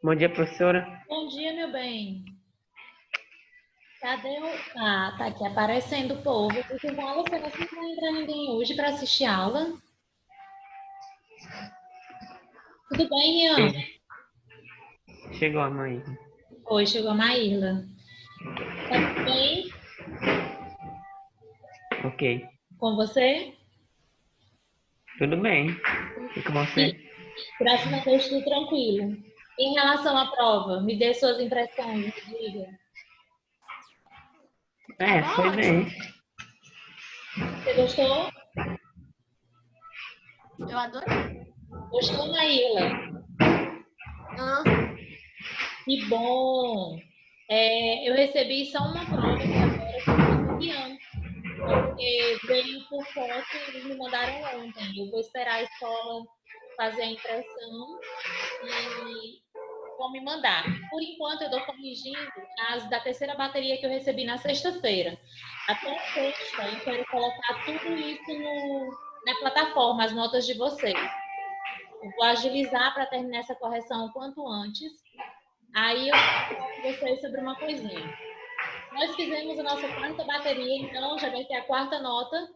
Bom dia, professora. Bom dia, meu bem. Cadê o... Ah, tá aqui aparecendo o povo. Igual você não vai entrar ninguém hoje para assistir aula. Tudo bem, Ian? Chegou a mãe. Oi, chegou a Maíla. Tá tudo bem Ok. com você? Tudo bem. E com você? Graças a Deus, tudo tranquilo. Em relação à prova, me dê suas impressões, me diga. Foi bem. Você gostou? Eu adorei. Gostou, Maíla? Que bom! Eu recebi só uma prova que agora que eu estou enviando, porque veio por foto e eles me mandaram ontem. Eu vou esperar a escola fazer a impressão e vão me mandar. Por enquanto, eu estou corrigindo as da terceira bateria que eu recebi na sexta-feira. Até sexta, eu quero colocar tudo isso na plataforma, as notas de vocês. Eu vou agilizar para terminar essa correção o quanto antes. Aí eu vou falar com vocês sobre uma coisinha. Nós fizemos a nossa quarta bateria, então já vai ter a quarta nota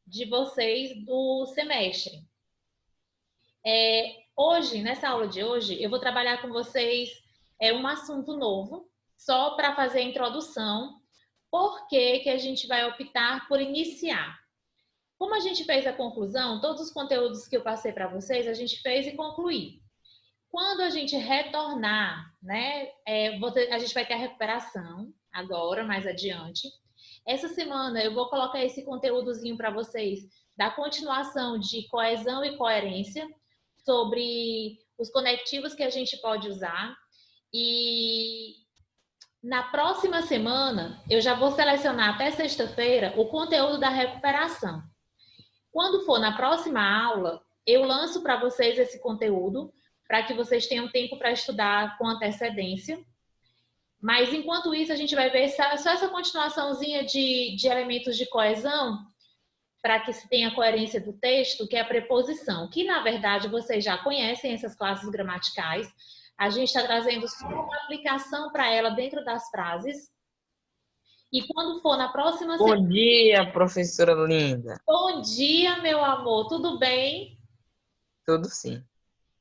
de vocês do semestre. Hoje, nessa aula de hoje, eu vou trabalhar com vocês um assunto novo, só para fazer a introdução. Por que que a gente vai optar por iniciar? Como a gente fez a conclusão, todos os conteúdos que eu passei para vocês, a gente fez e concluiu. Quando a gente retornar, né, a gente vai ter a recuperação agora, mais adiante. Essa semana eu vou colocar esse conteúdozinho para vocês da continuação de coesão e coerência, sobre os conectivos que a gente pode usar. E na próxima semana eu já vou selecionar até sexta-feira o conteúdo da recuperação. Quando for na próxima aula, eu lanço para vocês esse conteúdo, para que vocês tenham tempo para estudar com antecedência. Mas, enquanto isso, a gente vai ver só essa continuaçãozinha de elementos de coesão, para que se tenha coerência do texto, que é a preposição, que, na verdade, vocês já conhecem essas classes gramaticais. A gente está trazendo só uma aplicação para ela dentro das frases. E quando for na próxima semana... Bom dia, professora linda. Bom dia, meu amor. Tudo bem? Tudo sim.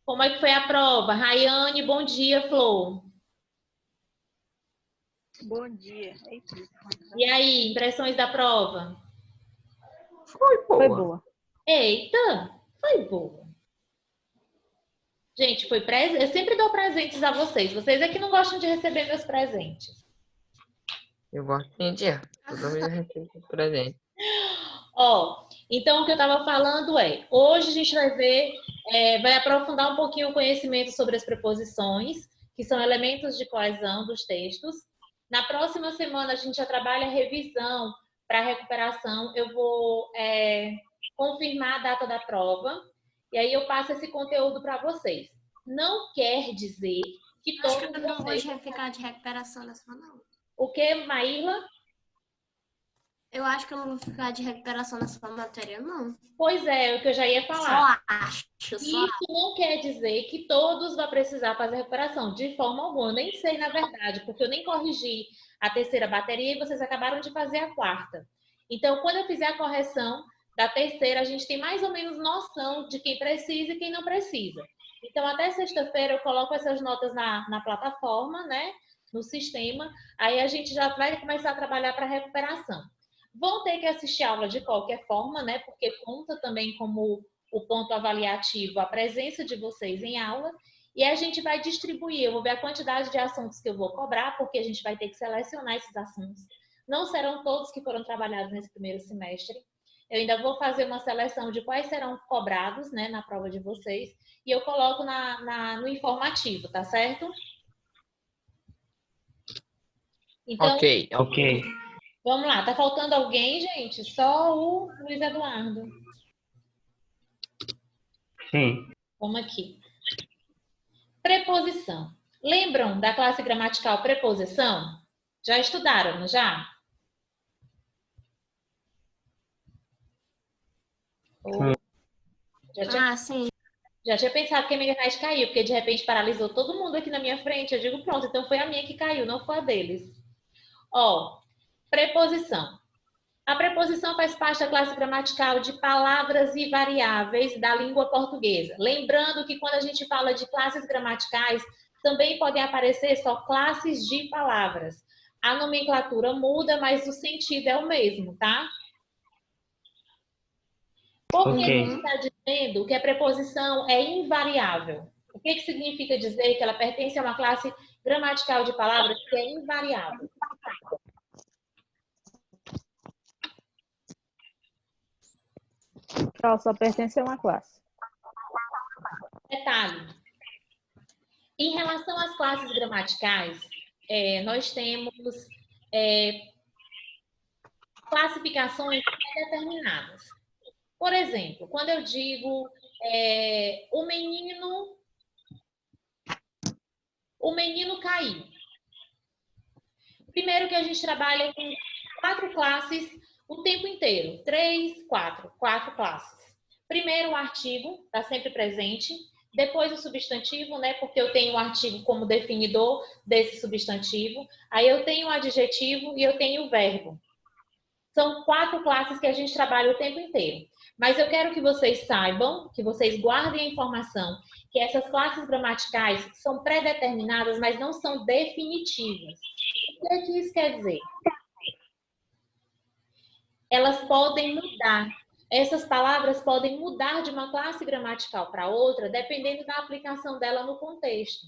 Como é que foi a prova? Rayane, bom dia, Flor. Bom dia. E aí, impressões da prova? Foi boa. Eita, foi boa. Gente, foi presente. Eu sempre dou presentes a vocês. Vocês é que não gostam de receber meus presentes. Eu gosto de dia. Toda vez eu recebo presente. Então o que eu estava falando hoje a gente vai ver, vai aprofundar um pouquinho o conhecimento sobre as preposições, que são elementos de coesão dos textos. Na próxima semana a gente já trabalha a revisão para recuperação. Eu vou confirmar a data da prova e aí eu passo esse conteúdo para vocês. Não quer dizer que todos vocês... Acho que eu não vou ficar de recuperação nessa não. O que, Maíla? Eu acho que eu não vou ficar de recuperação nessa matéria, não. Pois é o que eu já ia falar. Só acho. Isso não quer dizer que todos vão precisar fazer recuperação, de forma alguma. Eu nem sei, na verdade, porque eu nem corrigi a terceira bateria e vocês acabaram de fazer a quarta. Então, quando eu fizer a correção da terceira, a gente tem mais ou menos noção de quem precisa e quem não precisa. Então, até sexta-feira eu coloco essas notas na plataforma, né? No sistema. Aí a gente já vai começar a trabalhar para recuperação. Vão ter que assistir a aula de qualquer forma, né? Porque conta também como o ponto avaliativo a presença de vocês em aula. E a gente vai distribuir. Eu vou ver a quantidade de assuntos que eu vou cobrar, porque a gente vai ter que selecionar esses assuntos. Não serão todos que foram trabalhados nesse primeiro semestre. Eu ainda vou fazer uma seleção de quais serão cobrados, né, na prova de vocês. E eu coloco no informativo, tá certo? Então, Ok. vamos lá. Tá faltando alguém, gente? Só o Luiz Eduardo. Sim. Vamos aqui. Preposição. Lembram da classe gramatical preposição? Já estudaram, não já? Sim. Já tinha pensado que a minha internet caiu, porque de repente paralisou todo mundo aqui na minha frente. Eu digo, pronto, então foi a minha que caiu, não foi a deles. Ó, preposição. A preposição faz parte da classe gramatical de palavras e variáveis da língua portuguesa. Lembrando que quando a gente fala de classes gramaticais, também podem aparecer só classes de palavras. A nomenclatura muda, mas o sentido é o mesmo, tá? Por que a gente está dizendo que a preposição é invariável? O que significa dizer que ela pertence a uma classe gramatical de palavras que é invariável? Ela só pertence a uma classe. Detalhe. Em relação às classes gramaticais, nós temos classificações determinadas. Por exemplo, quando eu digo o menino caiu. Primeiro que a gente trabalha com 4 classes o tempo inteiro. 3, 4 classes. Primeiro o artigo, está sempre presente. Depois o substantivo, né? Porque eu tenho o artigo como definidor desse substantivo. Aí eu tenho o adjetivo e eu tenho o verbo. São 4 classes que a gente trabalha o tempo inteiro. Mas eu quero que vocês saibam, que vocês guardem a informação, que essas classes gramaticais são pré-determinadas, mas não são definitivas. O que é que isso quer dizer? Elas podem mudar. Essas palavras podem mudar de uma classe gramatical para outra, dependendo da aplicação dela no contexto.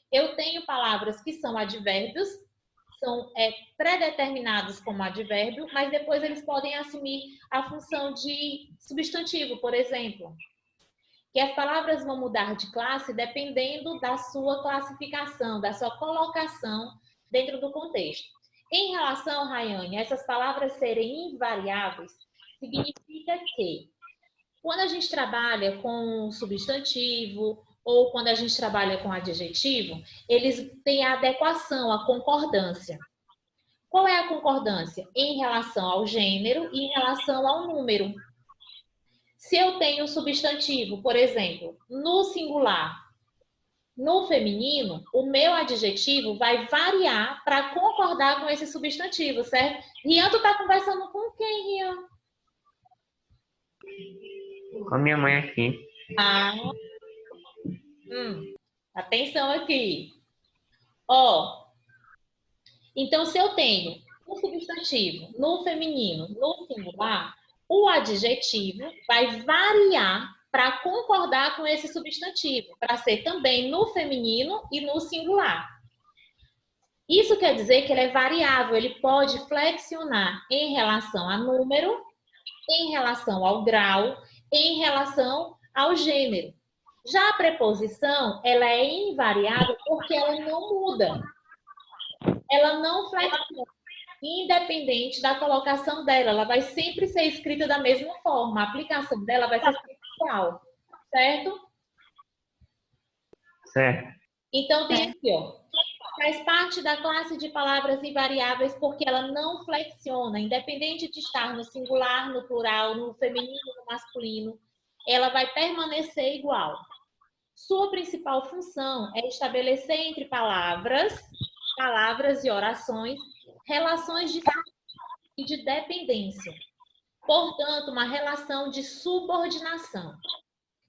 Eu tenho palavras que são advérbios, são pré-determinados como advérbio, mas depois eles podem assumir a função de substantivo, por exemplo. Que as palavras vão mudar de classe dependendo da sua classificação, da sua colocação dentro do contexto. Em relação, Rayane, a essas palavras serem invariáveis, significa que quando a gente trabalha com substantivo ou quando a gente trabalha com adjetivo, eles têm a adequação, a concordância. Qual é a concordância? Em relação ao gênero e em relação ao número. Se eu tenho substantivo, por exemplo, no singular, no feminino, o meu adjetivo vai variar para concordar com esse substantivo, certo? Rian, tu tá conversando com quem, Rian? Com a minha mãe aqui. Ah, atenção aqui. Ó, então se eu tenho um substantivo no feminino, no singular, o adjetivo vai variar para concordar com esse substantivo, para ser também no feminino e no singular. Isso quer dizer que ele é variável, ele pode flexionar em relação a número, em relação ao grau, em relação ao gênero. Já a preposição, ela é invariável porque ela não muda. Ela não flexiona, independente da colocação dela. Ela vai sempre ser escrita da mesma forma. A aplicação dela vai ser sempre igual. Certo? Certo. Então, tem aqui, ó. Faz parte da classe de palavras invariáveis porque ela não flexiona, independente de estar no singular, no plural, no feminino, no masculino, ela vai permanecer igual. Sua principal função é estabelecer entre palavras e orações, relações de dependência. Portanto, uma relação de subordinação.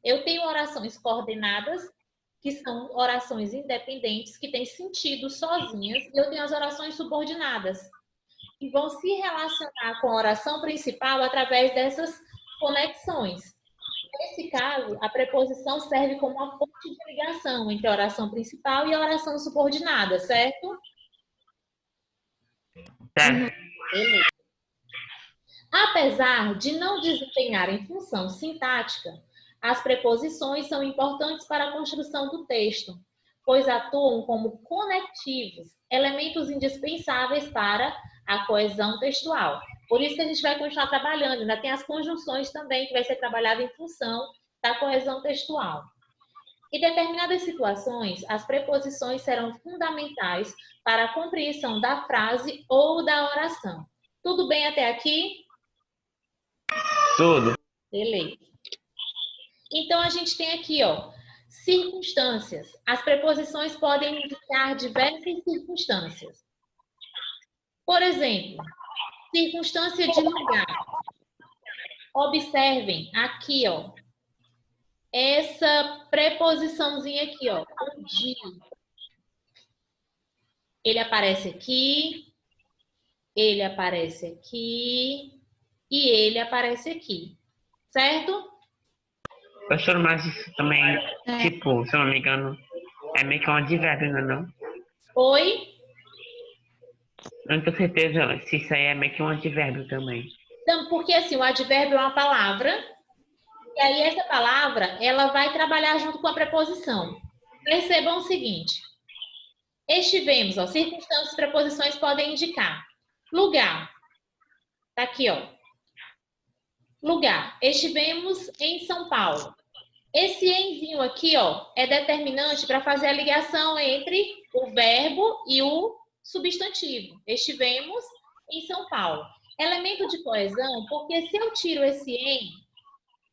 Eu tenho orações coordenadas, que são orações independentes, que têm sentido sozinhas, e eu tenho as orações subordinadas, que vão se relacionar com a oração principal através dessas conexões. Nesse caso, a preposição serve como uma ponte de ligação entre a oração principal e a oração subordinada, certo? Certo. Apesar de não desempenharem função sintática, as preposições são importantes para a construção do texto, pois atuam como conectivos, elementos indispensáveis para a coesão textual. Por isso que a gente vai continuar trabalhando. Ainda tem as conjunções também, que vai ser trabalhada em função da coesão textual. Em determinadas situações, as preposições serão fundamentais para a compreensão da frase ou da oração. Tudo bem até aqui? Tudo. Beleza. Então, a gente tem aqui, ó, circunstâncias. As preposições podem indicar diversas circunstâncias. Por exemplo, circunstância de lugar. Observem aqui, ó, essa preposiçãozinha aqui, ó, o de. Ele aparece aqui, ele aparece aqui e ele aparece aqui, certo? Professor, mas isso também, tipo, se eu não me engano, é meio que um advérbio, não? Oi? Eu não tenho certeza se isso aí é meio que um advérbio também. Então, porque assim, o advérbio é uma palavra, e aí essa palavra, ela vai trabalhar junto com a preposição. Percebam o seguinte, estivemos, ó, circunstâncias, preposições podem indicar. Lugar, tá aqui, ó. Lugar, estivemos em São Paulo. Esse emzinho aqui, ó, é determinante para fazer a ligação entre o verbo e o substantivo. Estivemos em São Paulo. Elemento de coesão, porque se eu tiro esse em,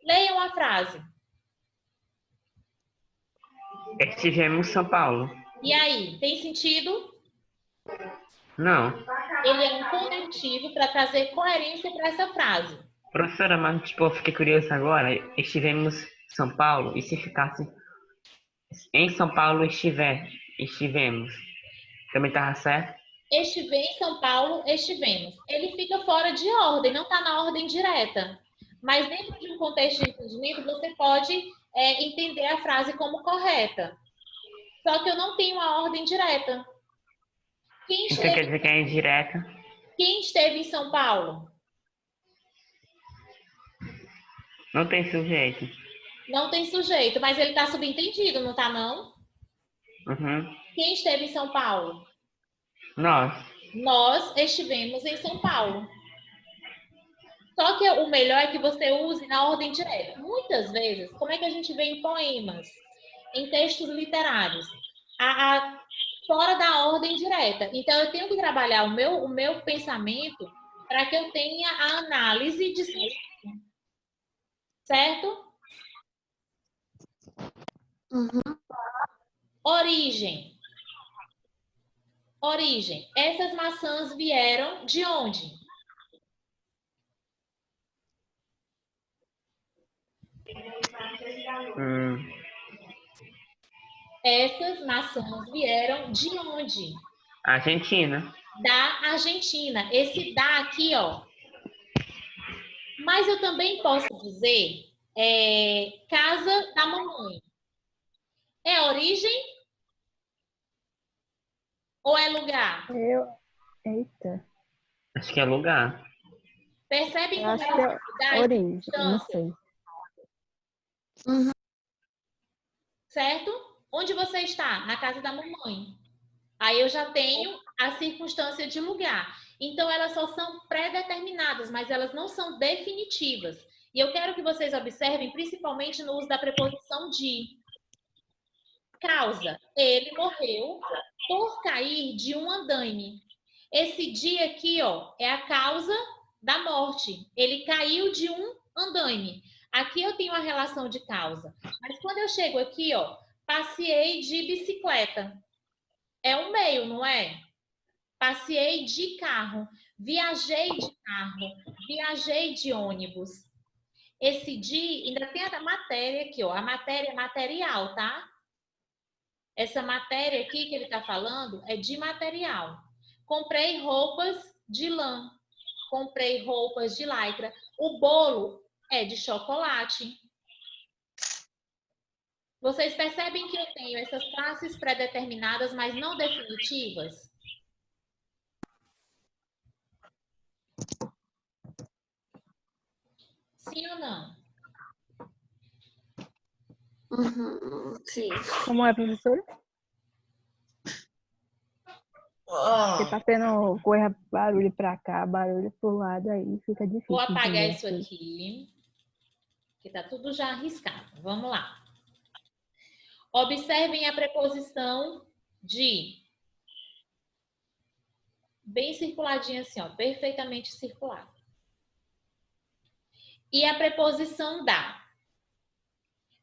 leiam a frase. Estivemos em São Paulo. E aí, tem sentido? Não. Ele é um conectivo para trazer coerência para essa frase. Professora, mas tipo, eu fiquei curioso agora. Estivemos em São Paulo, e se ficasse em São Paulo estivemos. Também tava certo? Estive em São Paulo, estivemos. Ele fica fora de ordem, não está na ordem direta. Mas dentro de um contexto de entendimento, você pode entender a frase como correta. Só que eu não tenho a ordem direta. Então quer dizer que é indireta? Quem esteve em São Paulo? Não tem sujeito. Não tem sujeito, mas ele está subentendido, não está não? Uhum. Quem esteve em São Paulo? Nós. Nós estivemos em São Paulo. Só que o melhor é que você use na ordem direta. Muitas vezes, como é que a gente vê em poemas, em textos literários? Fora da ordem direta. Então, eu tenho que trabalhar o meu pensamento para que eu tenha a análise de certo? Uhum. Origem. Origem. Essas maçãs vieram de onde? Essas maçãs vieram de onde? Argentina. Da Argentina. Esse da aqui, ó. Mas eu também posso dizer casa da mamãe. É origem ou é lugar? Eita. Acho que é lugar. Percebem Eu como acho que é dificuldade? origem, não sei. Uhum. Certo? Onde você está? Na casa da mamãe. Aí eu já tenho a circunstância de lugar. Então, elas só são pré-determinadas, mas elas não são definitivas. E eu quero que vocês observem, principalmente no uso da preposição de. Causa. Ele morreu por cair de um andaime. Esse de aqui, ó, é a causa da morte. Ele caiu de um andaime. Aqui eu tenho a relação de causa. Mas quando eu chego aqui, ó, passeei de bicicleta. É um meio, não é? Passeei de carro, viajei de carro, viajei de ônibus. Esse de ainda tem a matéria aqui, ó. A matéria é material, tá? Essa matéria aqui que ele está falando é de material. Comprei roupas de lã, comprei roupas de lycra. O bolo é de chocolate. Vocês percebem que eu tenho essas classes pré-determinadas, mas não definitivas? Sim ou não? Uhum. Sim. Como é, professora? Porque tá tendo coisa, barulho pra cá, barulho pro lado, aí fica difícil. Vou apagar entender isso as coisas. aqui, que tá tudo já arriscado. Vamos lá. Observem a preposição de. Bem circuladinha assim, ó, perfeitamente circulado. E a preposição da.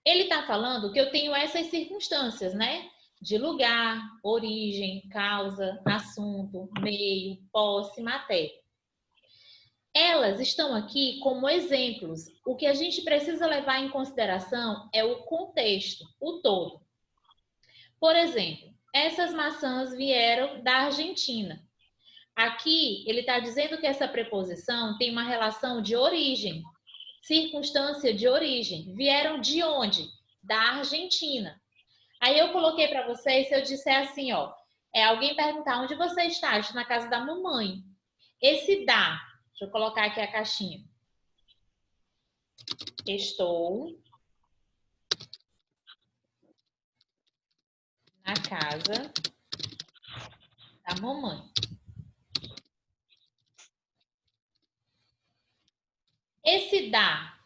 Ele está falando que eu tenho essas circunstâncias, né? De lugar, origem, causa, assunto, meio, posse, matéria. Elas estão aqui como exemplos. O que a gente precisa levar em consideração é o contexto, o todo. Por exemplo, essas maçãs vieram da Argentina. Aqui, ele está dizendo que essa preposição tem uma relação de origem, circunstância de origem. Vieram de onde? Da Argentina. Aí eu coloquei para vocês, se eu disser assim, ó, alguém perguntar onde você está? Estou na casa da mamãe. Esse da, deixa eu colocar aqui a caixinha. Estou na casa da mamãe. Esse da,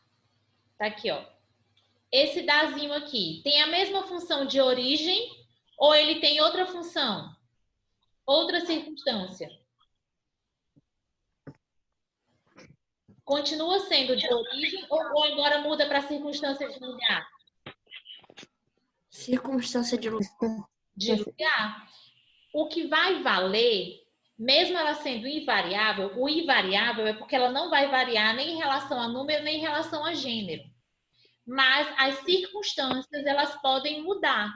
tá aqui, ó. Esse dazinho aqui, tem a mesma função de origem ou ele tem outra função? Outra circunstância? Continua sendo de origem ou agora muda para circunstância de lugar? Circunstância de lugar. De lugar. O que vai valer, mesmo ela sendo invariável, o invariável é porque ela não vai variar nem em relação a número, nem em relação a gênero. Mas as circunstâncias, elas podem mudar.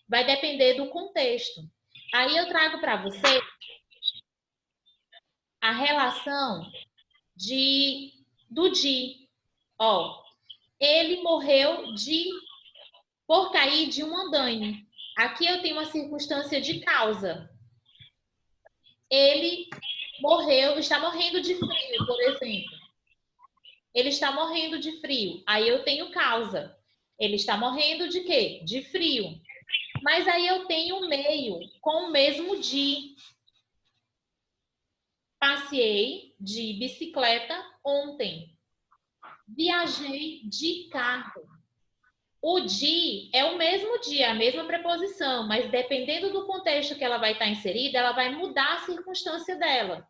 Vai depender do contexto. Aí eu trago para você a relação do Di. Ó, ele morreu por cair de um andaime. Aqui eu tenho uma circunstância de causa. Ele está morrendo de frio, por exemplo. Ele está morrendo de frio. Aí eu tenho causa. Ele está morrendo de quê? De frio. Mas aí eu tenho um meio com o mesmo de. Passei de bicicleta ontem. Viajei de carro. O de é o mesmo de, a mesma preposição, mas dependendo do contexto que ela vai estar inserida, ela vai mudar a circunstância dela.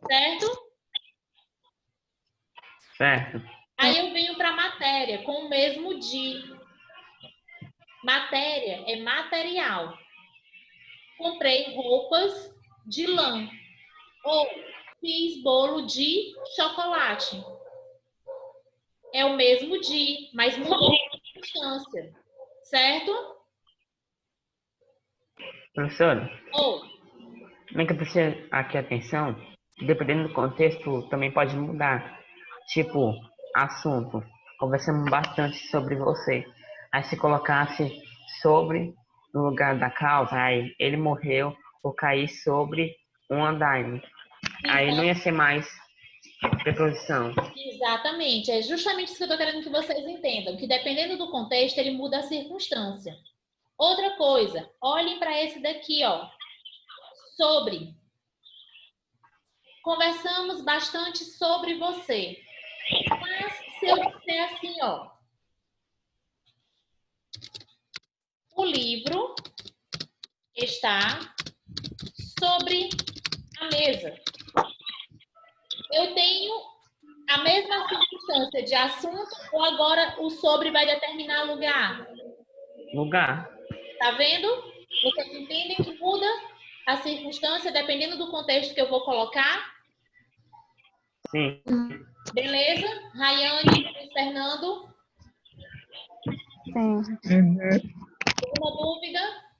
Certo? Certo. Aí eu venho para a matéria, com o mesmo de. Matéria é material. Comprei roupas de lã. Ou fiz bolo de chocolate. É o mesmo de, mas mudou a circunstância. Certo? Professora, Ou, também que eu prestei aqui atenção, que dependendo do contexto também pode mudar. Tipo, assunto. Conversamos bastante sobre você. Aí se colocasse sobre no lugar da causa, aí ele morreu ou cair sobre um andaime. Aí não ia ser mais preposição. exatamente. É justamente isso que eu estou querendo que vocês entendam. Que dependendo do contexto, ele muda a circunstância. Outra coisa, olhem para esse daqui, ó. Sobre. Conversamos bastante sobre você. Mas se eu disser assim, ó. O livro está sobre a mesa. Eu tenho a mesma circunstância de assunto ou agora o sobre vai determinar lugar? Lugar. Tá vendo? Vocês entendem que muda a circunstância dependendo do contexto que eu vou colocar? Sim. Beleza? Rayane, Fernando, Sim. alguma dúvida?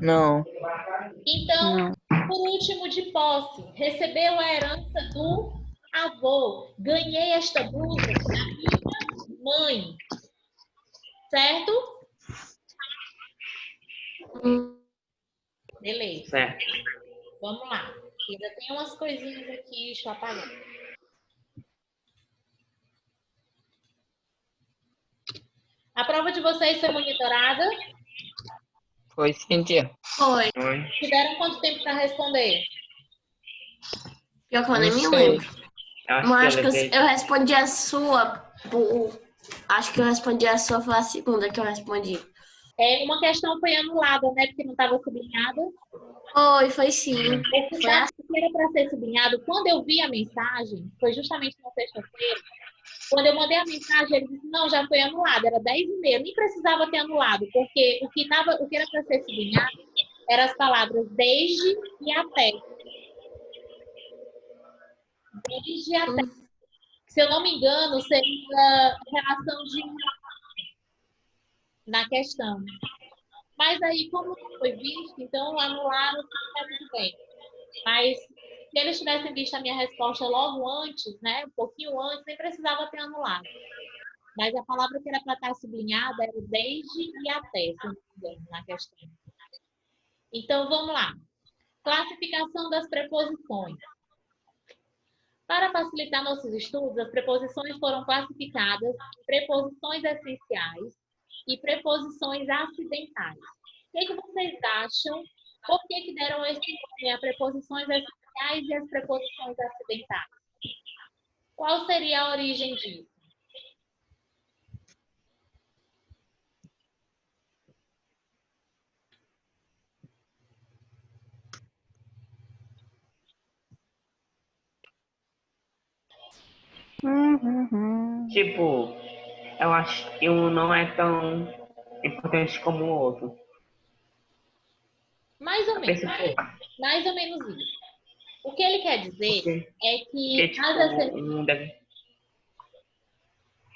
Não. Então, Não. por último, de posse, recebeu a herança do avô. Ganhei esta blusa da minha mãe. Certo? Beleza. Certo. Vamos lá. Ainda tem umas coisinhas aqui, deixa eu apagar. A prova de vocês foi monitorada? Foi sim, tia. Foi. Oi. Tiveram quanto tempo para responder? Pior que eu nem Não me sei. lembro. Acho Mas que acho eu que eu respondi a sua. Acho que eu respondi a sua, foi a segunda que eu respondi. Uma questão foi anulada, né? Porque não estava sublinhada. Foi sim. Porque Foi sabe que era para ser sublinhado. Quando eu vi a mensagem, foi justamente na sexta-feira, Quando eu mandei a mensagem, ele disse, não, já foi anulado, era 10h30, nem precisava ter anulado, porque o que era para ser sublinhado eram as palavras desde e até. Desde e até. Se eu não me engano, seria relação de na questão. Mas aí, como não foi visto, então anularam, tá tudo bem. Mas se eles tivessem visto a minha resposta logo antes, né, um pouquinho antes, nem precisava ter anulado. Mas a palavra que era para estar sublinhada era desde e até, se eu não me engano, na questão. Então, vamos lá. Classificação das preposições. Para facilitar nossos estudos, as preposições foram classificadas em preposições essenciais e preposições acidentais. O que vocês acham? Por que deram esse nome a preposições essenciais e as preposições acidentais? Qual seria a origem disso? Tipo, eu acho que um não é tão importante como o outro. Mais ou menos. Pensa, pô, Mais ou menos isso. O que ele quer dizer porque, é que tipo, as essenciais... um deve,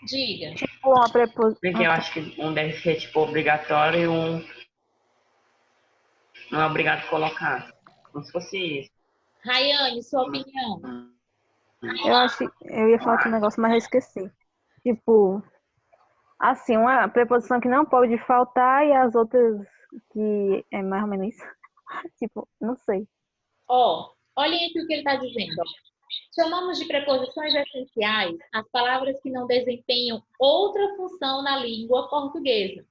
Diga. Tipo, uma preposição. porque eu acho que um deve ser, tipo, obrigatório e um não é obrigado a colocar. Como se fosse isso. Rayane, sua opinião. Eu acho que eu ia falar outro negócio, mas eu esqueci. Tipo, assim, uma preposição que não pode faltar e as outras que é mais ou menos isso. Tipo, não sei. Ó, olhem aqui o que ele está dizendo. Ó. Chamamos de preposições essenciais as palavras que não desempenham outra função na língua portuguesa,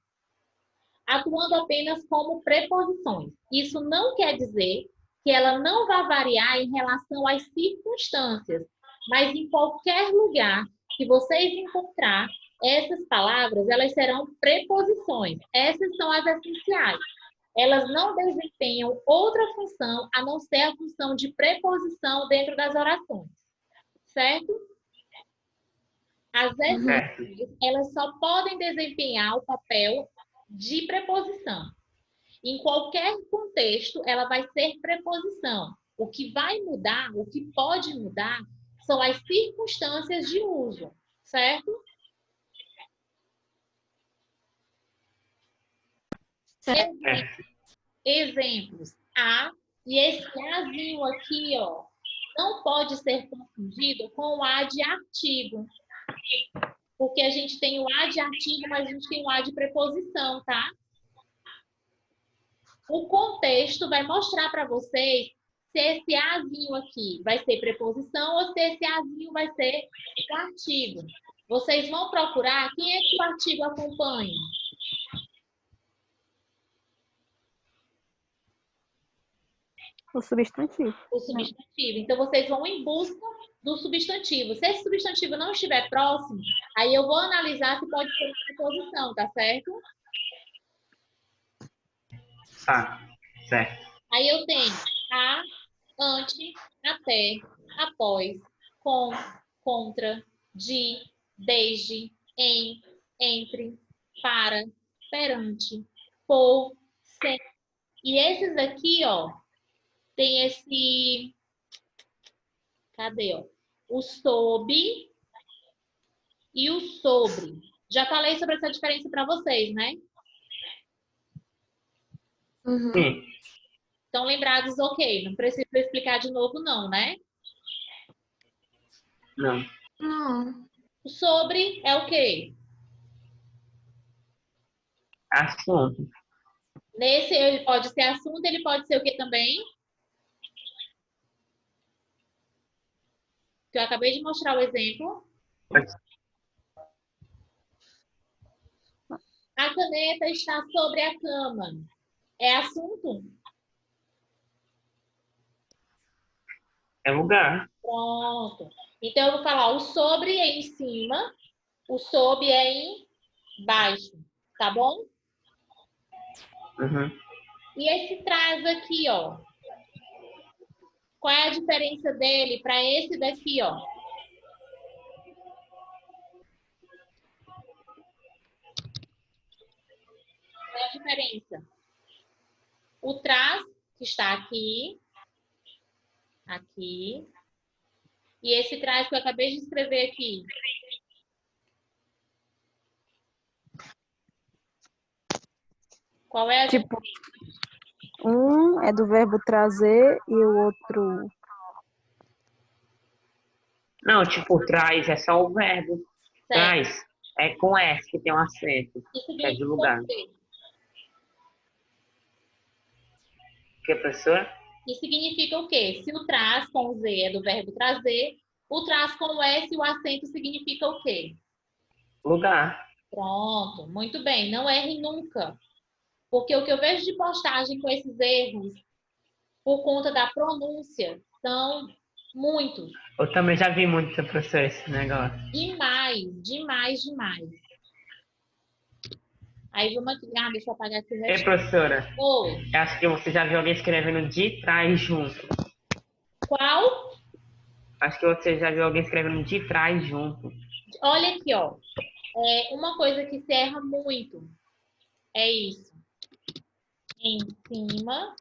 atuando apenas como preposições. Isso não quer dizer que ela não vá variar em relação às circunstâncias, mas em qualquer lugar que vocês encontrar essas palavras, elas serão preposições. Essas são as essenciais. Elas não desempenham outra função a não ser a função de preposição dentro das orações. Certo? As essenciais, elas só podem desempenhar o papel de preposição. Em qualquer contexto, ela vai ser preposição. O que vai mudar, o que pode mudar, são as circunstâncias de uso, certo? Exemplos. A, e esse azinho aqui, ó, não pode ser confundido com o A de artigo. Porque a gente tem o A de artigo, mas a gente tem o A de preposição, tá? O contexto vai mostrar para vocês se esse azinho aqui vai ser preposição ou se esse azinho vai ser o artigo. Vocês vão procurar quem é que o artigo acompanha. O substantivo. O substantivo. Então, vocês vão em busca do substantivo. Se esse substantivo não estiver próximo, aí eu vou analisar se pode ser uma preposição, tá certo? Tá, certo. Aí eu tenho a, ante, até, após, com, contra, de, desde, em, entre, para, perante, por, sem. E esses aqui, ó, tem esse... Cadê, ó? O sob e o sobre. Já falei sobre essa diferença para vocês, né? Sim. Estão lembrados, ok. Não preciso explicar de novo, não, né? Não. Não. O sobre é o quê? Assunto. Nesse, ele pode ser assunto, ele pode ser o quê também? Que eu acabei de mostrar o exemplo. A caneta está sobre a cama. É assunto? É lugar. Pronto. Então, eu vou falar o sobre é em cima, o sob é em baixo. Tá bom? Uhum. E esse trás aqui, ó. Qual é a diferença dele para esse daqui, ó? diferença? O traz, que está aqui, aqui, e esse traz que eu acabei de escrever aqui. Qual é a Tipo, um é do verbo trazer e o outro. Não, tipo, traz é só o verbo. certo? Traz é com S, que tem um acento, Isso que é de significa lugar. o quê? Que, professor? Isso significa o quê? Se o traz com o Z é do verbo trazer, o traz com o S, o acento significa o quê? Lugar. Pronto, muito bem. Não erre nunca. Porque o que eu vejo de postagem com esses erros, por conta da pronúncia, são muitos. Eu também já vi muito, professor, esse negócio. Demais, demais, demais. Aí vamos aqui. Ah, deixa eu apagar aqui o Ei, resto. professora, Oi. eu acho que você já viu alguém escrevendo de trás junto. Qual? Acho que você já viu alguém escrevendo de trás junto. Olha aqui, ó. É uma coisa que se erra muito. É isso. Em cima,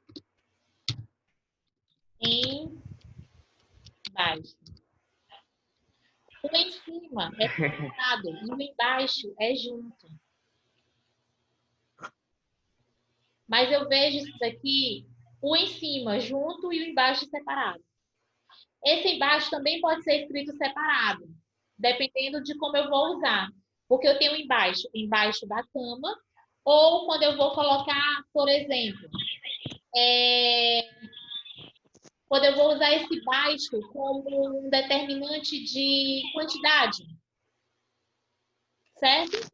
embaixo. O em cima é separado e o embaixo é junto. Mas eu vejo isso daqui, o em cima junto e o embaixo separado. Esse embaixo também pode ser escrito separado, dependendo de como eu vou usar. Porque eu tenho embaixo da cama, ou quando eu vou colocar, por exemplo, quando eu vou usar esse baixo como um determinante de quantidade, certo?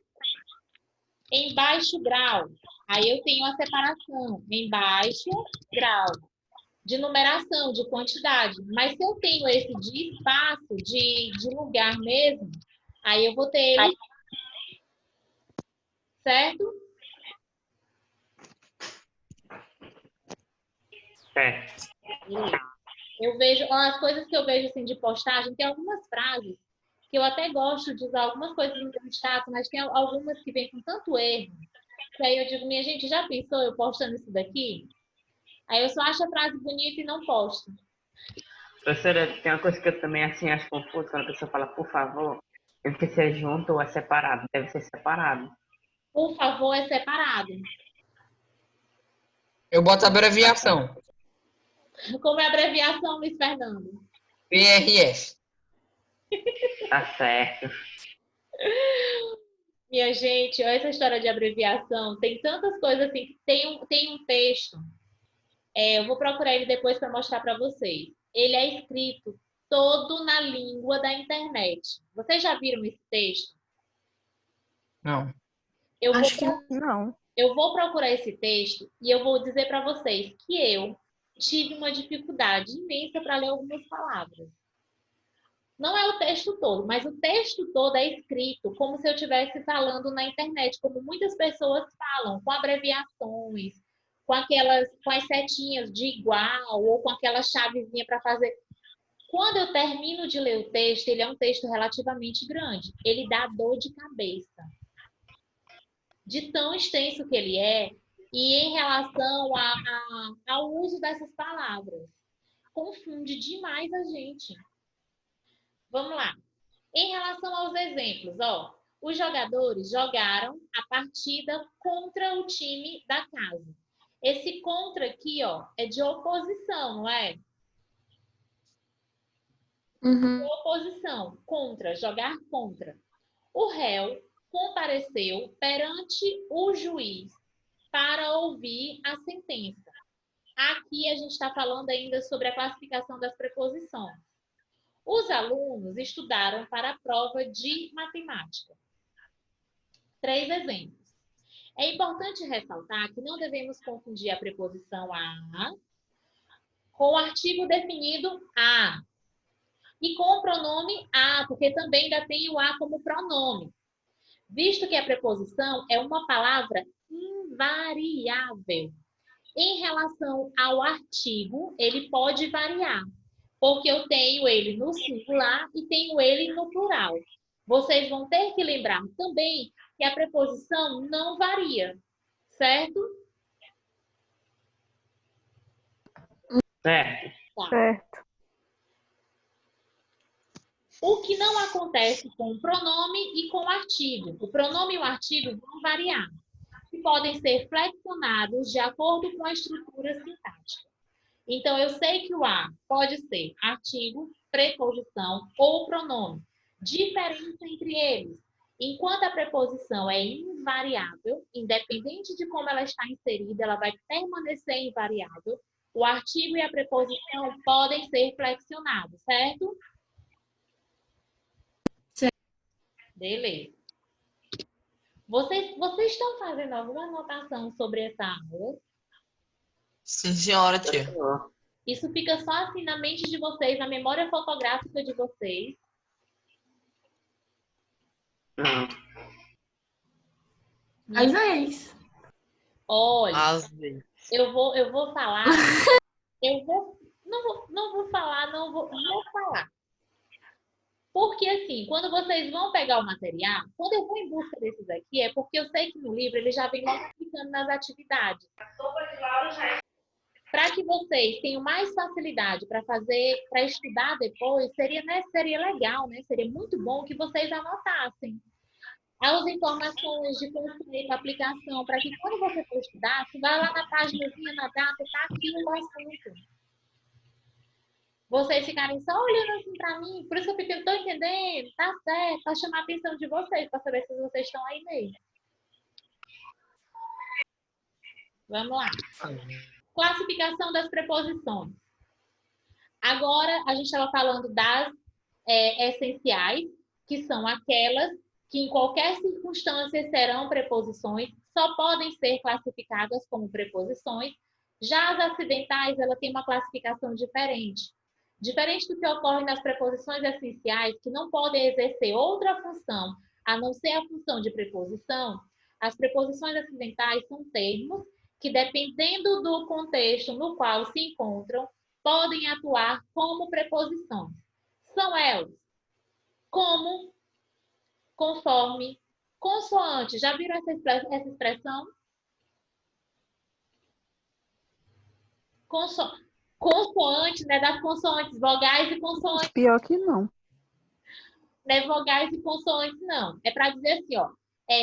Em baixo grau. Aí eu tenho a separação em baixo grau de numeração, de quantidade. Mas se eu tenho esse de espaço, de lugar mesmo, aí eu vou ter ele, certo? Certo. Eu vejo, as coisas que eu vejo assim de postagem, tem algumas frases que eu até gosto de usar algumas coisas no meu status, mas tem algumas que vêm com tanto erro, que aí eu digo, minha gente, já pensou eu postando isso daqui? Aí eu só acho a frase bonita e não posto. Professora, tem uma coisa que eu também assim acho confuso quando a pessoa fala, por favor. Eu não sei se é junto ou é separado. Deve ser separado. Por favor, é separado. Eu boto a abreviação. Como é a abreviação, Luiz Fernando? PRF. Tá certo. Minha gente, essa história de abreviação, tem tantas coisas assim. Tem um texto, eu vou procurar ele depois para mostrar para vocês. Ele é escrito todo na língua da internet. Vocês já viram esse texto? Não. Eu vou, Acho que Não. eu vou procurar esse texto e eu vou dizer para vocês que eu tive uma dificuldade imensa para ler algumas palavras. Não é o texto todo, mas o texto todo é escrito como se eu estivesse falando na internet, como muitas pessoas falam, com abreviações, com as setinhas de igual, ou com aquela chavezinha para fazer. Quando eu termino de ler o texto, ele é um texto relativamente grande. Ele dá dor de cabeça. De tão extenso que ele é, e em relação ao uso dessas palavras. Confunde demais a gente. Vamos lá. Em relação aos exemplos, ó, os jogadores jogaram a partida contra o time da casa. Esse contra aqui, ó, é de oposição, não é? Oposição, contra, jogar contra. O réu compareceu perante o juiz para ouvir a sentença. Aqui a gente está falando ainda sobre a classificação das preposições. Os alunos estudaram para a prova de matemática. 3 exemplos. É importante ressaltar que não devemos confundir a preposição a com o artigo definido a e com o pronome a, porque também ainda tem o a como pronome, visto que a preposição é uma palavra invariável. Em relação ao artigo, ele pode variar, porque eu tenho ele no singular e tenho ele no plural. Vocês vão ter que lembrar também que a preposição não varia. certo? Certo. Tá. Certo. O que não acontece com o pronome e com o artigo. O pronome e o artigo vão variar e podem ser flexionados de acordo com a estrutura sintática. Então, eu sei que o A pode ser artigo, preposição ou pronome. Diferença entre eles. Enquanto a preposição é invariável, independente de como ela está inserida, ela vai permanecer invariável. O artigo e a preposição podem ser flexionados, certo? Certo. Beleza. Vocês estão fazendo alguma anotação sobre essa aula? Sim, senhora, tia. Isso fica só assim na mente de vocês, na memória fotográfica de vocês. Não. Às vezes. Olha, Às vezes. eu vou falar, não vou falar. Porque assim, quando vocês vão pegar o material, quando eu vou em busca desses aqui, é porque eu sei que no livro ele já vem logo aplicando nas atividades. Para que vocês tenham mais facilidade para fazer, para estudar depois, seria legal, né? Seria muito bom que vocês anotassem as informações de conceito, aplicação, para que quando você for estudar, você vai lá na páginazinha, na data, tá aqui o assunto. Vocês ficarem só olhando assim para mim, por isso eu fico, estou entendendo, tá certo, para chamar a atenção de vocês, para saber se vocês estão aí mesmo. Vamos lá. Classificação das preposições. Agora, a gente estava falando das essenciais, que são aquelas que em qualquer circunstância serão preposições, só podem ser classificadas como preposições. Já as acidentais, ela tem uma classificação diferente. Diferente do que ocorre nas preposições essenciais, que não podem exercer outra função, a não ser a função de preposição, as preposições acidentais são termos que, dependendo do contexto no qual se encontram, podem atuar como preposições. São elas como, conforme, consoante. Já viram essa expressão? Consoante, né? Das consoantes, vogais e consoantes. Pior que não. Não é vogais e consoantes, não. É para dizer assim, ó.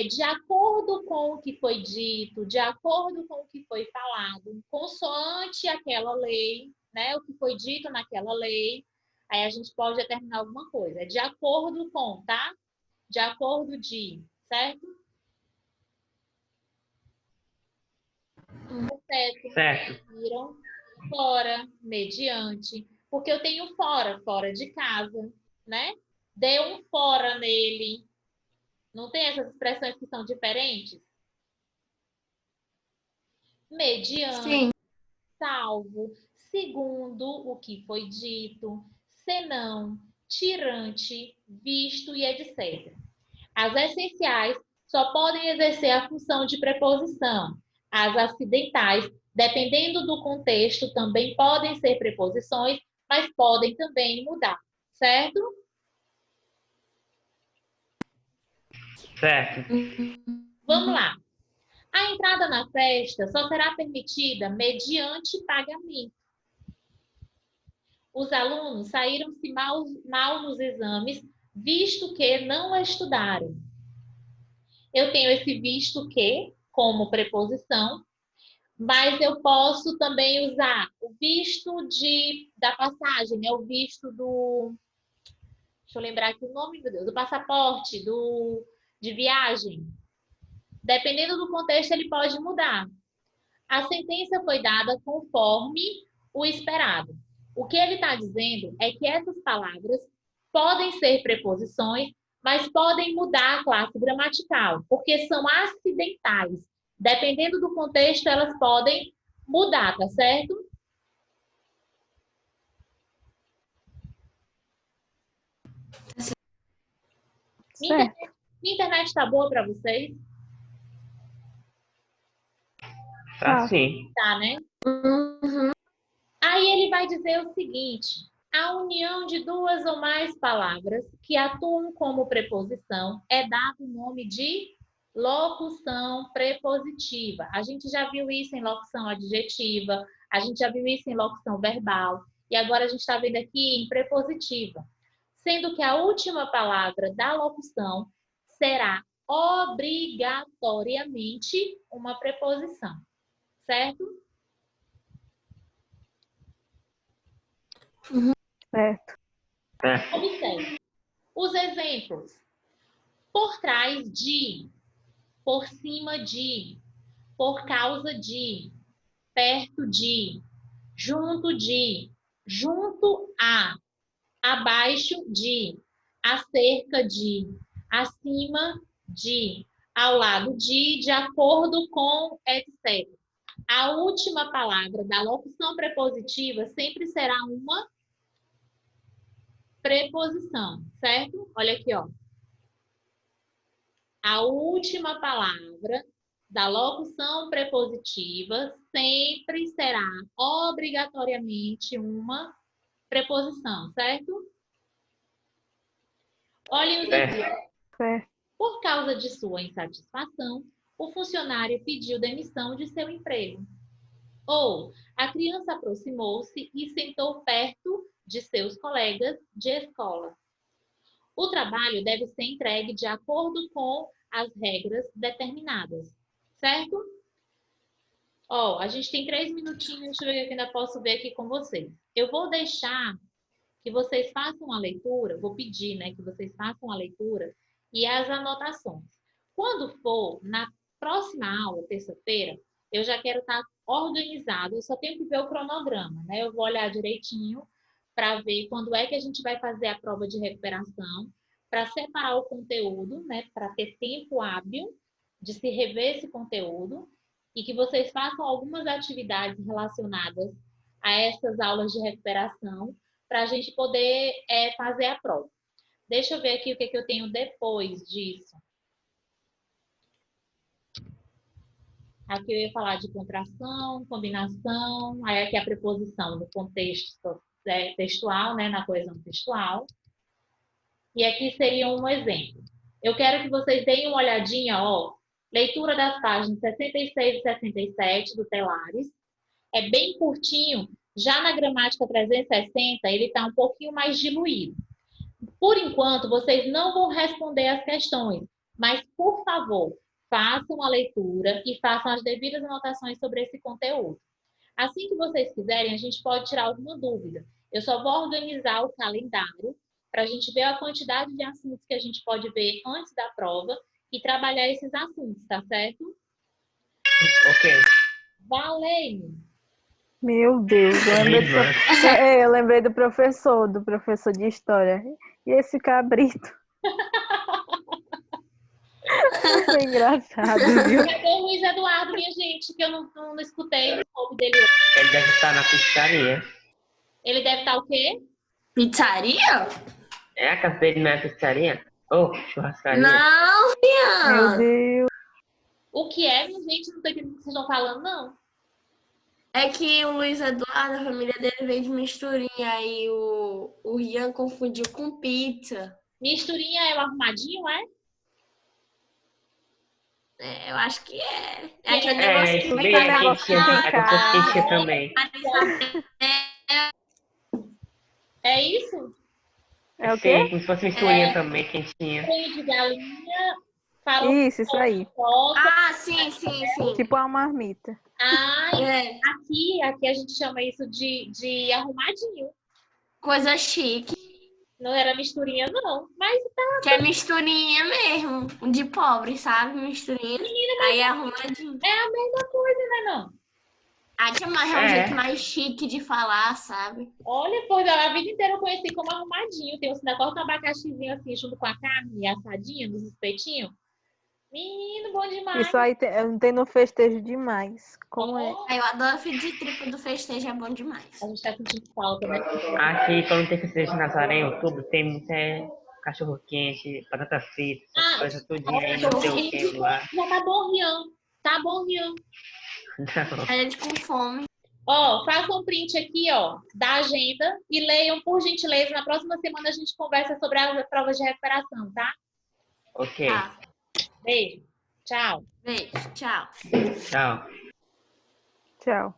De acordo com o que foi dito, de acordo com o que foi falado, consoante aquela lei, né? O que foi dito naquela lei, aí a gente pode determinar alguma coisa. É de acordo com, tá? De acordo de, certo? Certo. Viram? Fora, mediante. Porque eu tenho fora de casa, né? Dê um fora nele. Não tem essas expressões que são diferentes? Mediante, Sim. salvo, segundo o que foi dito, senão, tirante, visto e etc. As essenciais só podem exercer a função de preposição. As acidentais, dependendo do contexto, também podem ser preposições, mas podem também mudar, certo? Certo. Vamos lá. A entrada na festa só será permitida mediante pagamento. Os alunos saíram-se mal nos exames, visto que não estudaram. Eu tenho esse visto que como preposição, mas eu posso também usar o visto da passagem, né? O visto do... Deixa eu lembrar aqui o nome, meu Deus, do passaporte, de viagem. Dependendo do contexto, ele pode mudar. A sentença foi dada conforme o esperado. O que ele está dizendo é que essas palavras podem ser preposições, mas podem mudar a classe gramatical, porque são acidentais. Dependendo do contexto, elas podem mudar, tá certo? Minha internet está boa para vocês? Tá sim. Tá, né? Uhum. Aí ele vai dizer o seguinte: a união de duas ou mais palavras que atuam como preposição é dado o nome de locução prepositiva. A gente já viu isso em locução adjetiva, a gente já viu isso em locução verbal, e agora a gente está vendo aqui em prepositiva. Sendo que a última palavra da locução será obrigatoriamente uma preposição, certo? Certo. Observe. Os exemplos. Por trás de, por cima de, por causa de, perto de, junto a, abaixo de, acerca de, acima de, ao lado de acordo com, etc. A última palavra da locução prepositiva sempre será uma preposição, certo? Olha aqui, ó. A última palavra da locução prepositiva sempre será obrigatoriamente uma preposição, certo? Olhem os exemplos. Certo. Por causa de sua insatisfação, o funcionário pediu demissão de seu emprego. Ou a criança aproximou-se e sentou perto de seus colegas de escola. O trabalho deve ser entregue de acordo com as regras determinadas, certo? Ó, a gente tem 3 minutinhos, deixa eu ver o que ainda posso ver aqui com vocês. Eu vou deixar que vocês façam a leitura, vou pedir, né, que vocês façam a leitura e as anotações. Quando for na próxima aula, terça-feira, eu já quero estar organizado, eu só tenho que ver o cronograma, né? Eu vou olhar direitinho para ver quando é que a gente vai fazer a prova de recuperação, para separar o conteúdo, né, para ter tempo hábil de se rever esse conteúdo e que vocês façam algumas atividades relacionadas a essas aulas de recuperação para a gente poder fazer a prova. Deixa eu ver aqui o que eu tenho depois disso. Aqui eu ia falar de contração, combinação, aí aqui a preposição do contexto textual, né, na coesão textual. E aqui seria um exemplo. Eu quero que vocês deem uma olhadinha, ó, leitura das páginas 66 e 67 do Telares. É bem curtinho. Já na gramática 360, ele está um pouquinho mais diluído. Por enquanto, vocês não vão responder as questões, mas, por favor, façam a leitura e façam as devidas anotações sobre esse conteúdo. Assim que vocês quiserem, a gente pode tirar alguma dúvida. Eu só vou organizar o calendário para a gente ver a quantidade de assuntos que a gente pode ver antes da prova e trabalhar esses assuntos, tá certo? Ok. Valeu! Meu Deus, eu lembrei do professor de história. E esse cabrito? Foi engraçado, viu? Cadê o Luiz Eduardo, minha gente? Que eu não escutei o nome dele hoje. Ele deve estar na pizzaria. Ele deve estar o quê? Pizzaria? É, a casa dele não é pizzaria? Ou churrascaria? Não, Meu Rian. Deus. O que é, minha gente? Não tô entendendo o que vocês estão falando, não. É que o Luiz Eduardo, a família dele veio de Misturinha, aí o Rian confundiu com pizza. Misturinha é o arrumadinho, é? É, eu acho que é. É, É aquele É, negócio isso que bem vai é quentinha. É como se fosse quentinha Ah, também. É isso? É o quê? Sim, como se fosse misturinha também, quentinha. Banho de galinha, farofa Isso aí. de coca. Ah, sim, sim, sim. Tipo uma marmita. Ai, É, aqui a gente chama isso de arrumadinho. coisa chique. Não era misturinha, não. Mas Que é misturinha mesmo. De pobre, sabe? Misturinha. Aí é arrumadinho. é a mesma coisa, né, não? Ah, tia, mas é um É. jeito mais chique de falar, sabe? Olha, pois a vida inteira eu conheci como arrumadinho. Tem um negócio de abacaxizinho assim, junto com a carne assadinha, nos espetinhos. Menino, bom demais. Isso aí tem no festejo demais. Como é? Aí eu adoro filho de tripa do festejo, é bom demais. A gente tá sentindo falta, né? Aqui, quando tem festejo de Nazaré, em outubro, tem muito cachorro quente, batata frita, essas Ah, coisas tudinho aí, não sei o que lá. Já tá bom, Rian. Tá bom, Rian. Não. A gente com fome. Ó, façam um print aqui, ó, da agenda e leiam, por gentileza. Na próxima semana a gente conversa sobre as provas de recuperação, tá? Ok. Tá. Beijo. Tchau. Beijo, tchau. Tchau. Tchau.